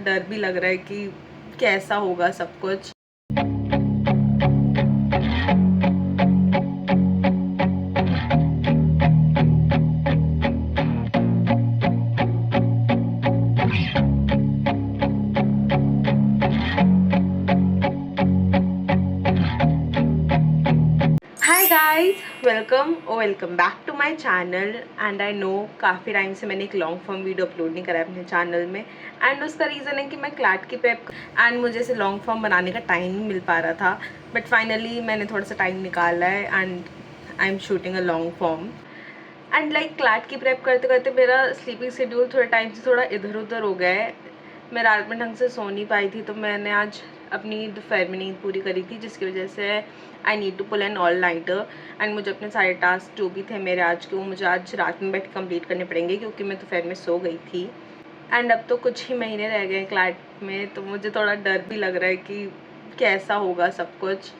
डर भी लग रहा है कि कैसा होगा सब कुछ। Hi guys, welcome back to my channel. And I know काफ़ी टाइम से मैंने एक लॉन्ग फॉर्म वीडियो अपलोड नहीं करा है अपने चैनल में। एंड उसका रीज़न है कि मैं क्लैट की प्रेप एंड मुझे इसे लॉन्ग फॉर्म बनाने का टाइम नहीं मिल पा रहा था। बट फाइनली मैंने थोड़ा सा टाइम निकाला है and I am shooting a long form. And like CLAT की प्रेप करते करते मेरा स्लीपिंग शेड्यूल थोड़े टाइम से थोड़ा इधर उधर हो गया है। मैं रात में ढंग से सो नहीं पाई थी, तो मैंने आज अपनी दोपहर में नींद पूरी करी थी, जिसकी वजह से I need to pull an all nighter. And मुझे अपने सारे टास्क जो भी थे मेरे आज के, वो मुझे आज रात में बैठ कंप्लीट करने पड़ेंगे, क्योंकि मैं दोपहर में सो गई थी। एंड अब तो कुछ ही महीने रह गए क्लैट में, तो मुझे थोड़ा डर भी लग रहा है कि कैसा होगा सब कुछ।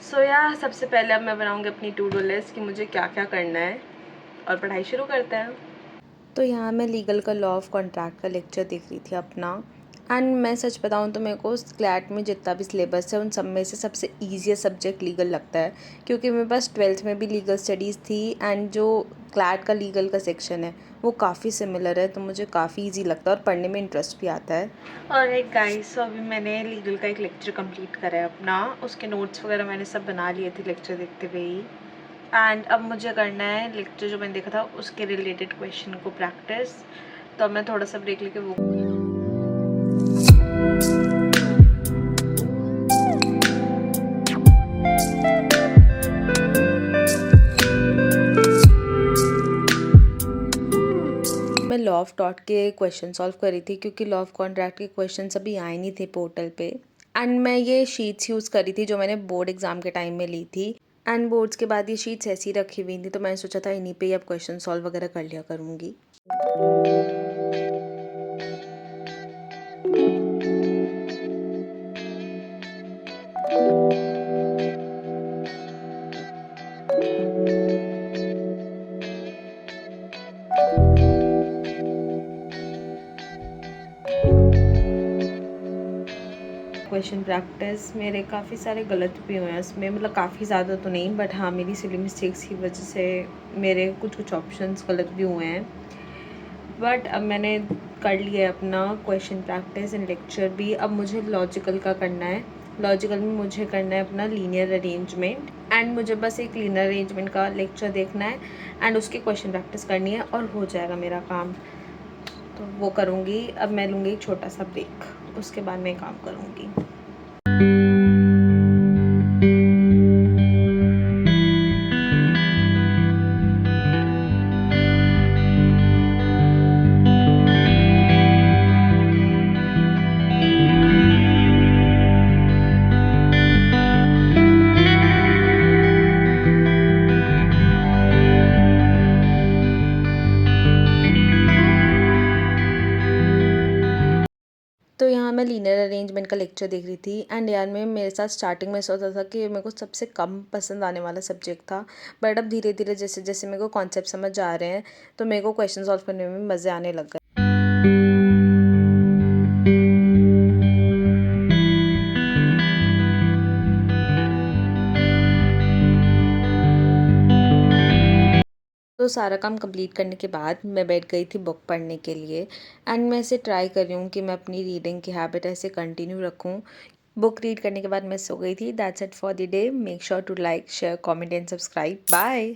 सो या सबसे पहले अब मैं बनाऊँगी अपनी टू डू लिस्ट कि मुझे क्या क्या करना है, और पढ़ाई शुरू करते हैं। तो यहाँ मैं लीगल का लॉ ऑफ कॉन्ट्रैक्ट का लेक्चर देख रही थी अपना। एंड मैं सच बताऊँ तो मेरे को क्लैट में जितना भी सिलेबस है उन सब में से सबसे ईजीएस्ट सब्जेक्ट लीगल लगता है, क्योंकि मेरे पास 12th में भी लीगल स्टडीज़ थी। एंड जो क्लैट का लीगल का सेक्शन है वो काफ़ी सिमिलर है, तो मुझे काफ़ी ईजी लगता है और पढ़ने में इंटरेस्ट भी आता है। और एक गाइस, सो अभी मैंने लीगल का एक लेक्चर कंप्लीट करा है अपना। उसके नोट्स वगैरह मैंने सब बना लिए थे लेक्चर देखते हुए ही। एंड अब मुझे करना है लेक्चर जो मैंने देखा था उसके रिलेटेड क्वेश्चन को प्रैक्टिस। तो अब मैं थोड़ा सा ब्रेक लेके वो मैं लॉ ऑफ टॉट के क्वेश्चन सॉल्व कर रही थी, क्योंकि लॉ ऑफ कॉन्ट्रैक्ट के क्वेश्चन अभी आए नहीं थे पोर्टल पे। एंड मैं ये शीट्स यूज़ करी थी जो मैंने बोर्ड एग्ज़ाम के टाइम में ली थी। एंड बोर्ड्स के बाद ये शीट्स ऐसी रखी हुई थी, तो मैंने सोचा था इन्हीं पे ही अब क्वेश्चन सॉल्व वगैरह कर लिया करूँगी। क्वेश्चन प्रैक्टिस मेरे काफ़ी सारे गलत भी हुए हैं इसमें, मतलब काफ़ी ज़्यादा तो नहीं, बट हाँ मेरी सिली मिस्टेक्स की वजह से मेरे कुछ ऑप्शंस गलत भी हुए हैं। बट अब मैंने कर लिया है अपना क्वेश्चन प्रैक्टिस एंड लेक्चर भी। अब मुझे लॉजिकल का करना है। लॉजिकल में मुझे करना है अपना लीनियर अरेंजमेंट। एंड मुझे बस एक लीनियर अरेंजमेंट का लेक्चर देखना है एंड उसकी क्वेश्चन प्रैक्टिस करनी है और हो जाएगा मेरा काम। तो वो करूँगी। अब मैं लूँगी एक छोटा सा ब्रेक, उसके बाद मैं काम करूँगी। तो यहाँ मैं लीनियर अरेंजमेंट का लेक्चर देख रही थी। एंड यार में मेरे साथ स्टार्टिंग में ऐसा होता था कि मेरे को सबसे कम पसंद आने वाला सब्जेक्ट था। बट अब धीरे धीरे जैसे जैसे मेरे को कॉन्सेप्ट समझ आ रहे हैं, तो मेरे को क्वेश्चन सॉल्व करने में मज़े आने लग गए। तो सारा काम कंप्लीट करने के बाद मैं बैठ गई थी बुक पढ़ने के लिए। एंड मैं इसे ट्राई कर रही हूँ कि मैं अपनी रीडिंग की हैबिट ऐसे कंटिन्यू रखूँ। बुक रीड करने के बाद मैं सो गई थी। That's it for the day. Make sure to like, share, comment and subscribe. Bye.